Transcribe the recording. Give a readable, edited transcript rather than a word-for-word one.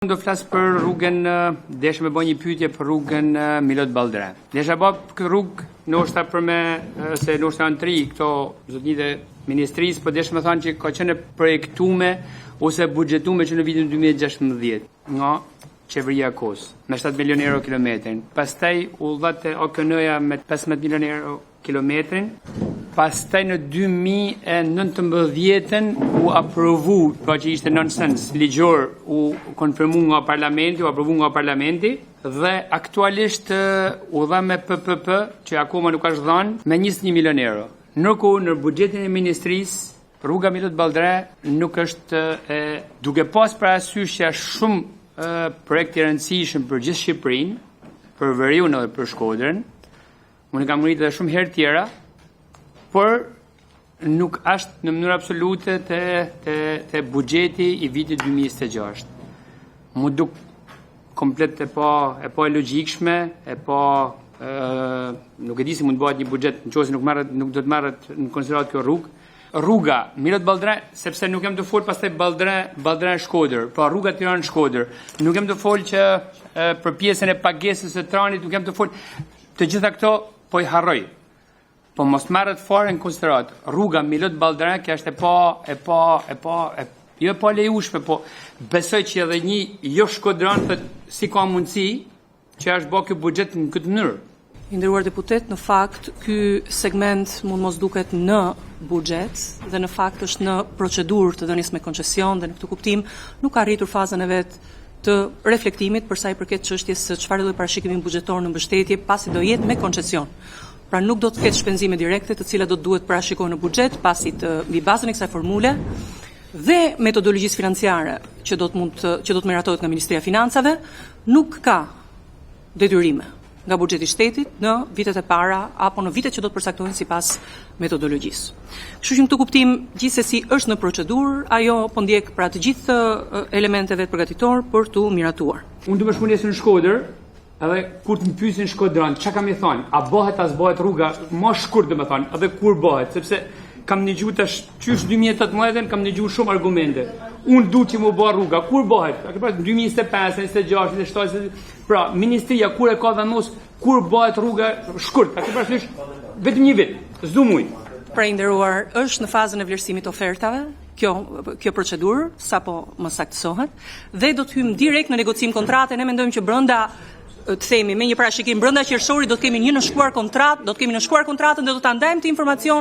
Do flas për rrugën, desha me bëj një pyetje për rrugën Milot Balltre. Desha bë këtë rrugë ndoshta për me se ndoshta janë tri këto zotënjit e ministrisë, por desha me thënë që ka qenë projektuar ose buxhetuar që në vitin 2016 nga qeveria e Kosovës me 7 milionë euro kilometrin. Pastaj u dha te OKN-ja me 15 milionë euro kilometrin. Pastaj në 2019 u aprovu, pra që ishte nonsens ligjor, u konfirmu nga parlamenti, u aprovu nga parlamenti dhe aktualisht u dha me PPP, që akoma nuk është dhënë, me 21 milionë euro. Ndërkohë në buxhetin e ministrisë, rruga Milot Balltre nuk është duke pas parasysh që është shumë projekt i rëndësishëm për gjithë Shqipërinë, për Veriun edhe për Shkodrën. Unë kam ngritur edhe shumë herë tjera, por nuk është në mënyrë absolute te buxheti i vitit 2026. Mu duk komplet e pa e logjikshme, nuk e di si mund të bëhet një buxhet nëse nuk do të marret në konsiderat kjo rrugë. Rruga Milot Balltre, sepse nuk jam të fol pastaj Balltre Shkodër, pra rruga Tiranë Shkodër. Nuk jam të fol që për pjesën e pagesës së tranit, nuk jam të fol të gjitha këto, po i harroj. Po mos marret fare në konsiderat. Rruga Milot Balltre, që është jo pa lejueshme, po besoj që edhe një jo shkodran si ka mundësi që është bërë ky buxhet në këtë mënyrë. I nderuar deputet, në fakt ky segment mund mos duket në buxhet dhe në fakt është në procedurë të dhënies me koncesion dhe në këtë kuptim nuk ka arritur fazën e vet të reflektimit për sa i përket çështjes së çfarë do parashikimi buxhetor në mbështetje pasi do jetë me koncesion. Pra nuk do të ketë shpenzime direkte të cilat do të duhet parashikohen në buxhet pasi mbi bazën e kësaj formule dhe metodologjisë financiare që do të miratohet nga Ministria e Financave, nuk ka detyrime nga buxheti i shtetit në vitet e para apo në vitet që do të përcaktohen sipas metodologjisë. Kështu që në këtë kuptim gjithsesi është në procedurë, ajo po ndjek pra të gjithë elementeve përgatitor për tu miratuar. Unë do të shkoj nesër në Shkodër, edhe kur të më pyesin Shkodran, çka kam i thonë, a bëhet as bëhet rruga, më shkurt domethënë, edhe kur bëhet, sepse kam dëgjuar tash qysh 2018 kam dëgjuar shumë argumente. Unë du që mu bëhet rruga, kur bëhet? Në 2025, 26, 27, pra ministria kur e ka dhënë kur bëhet rruga shkurt, vetëm një vit, s'du muj. Pra i nderuar, është në fazën e vlerësimit ofertave, kjo procedurë, sapo më saktësohet, dhe do të hymë direkt në negocim kontrate. Ne mendojmë që brenda të themi me një parashikim brenda qershorit do të kemi një nënshkruar kontratë, do të kemi nënshkruar kontratën dhe do ta ndajmë të informacion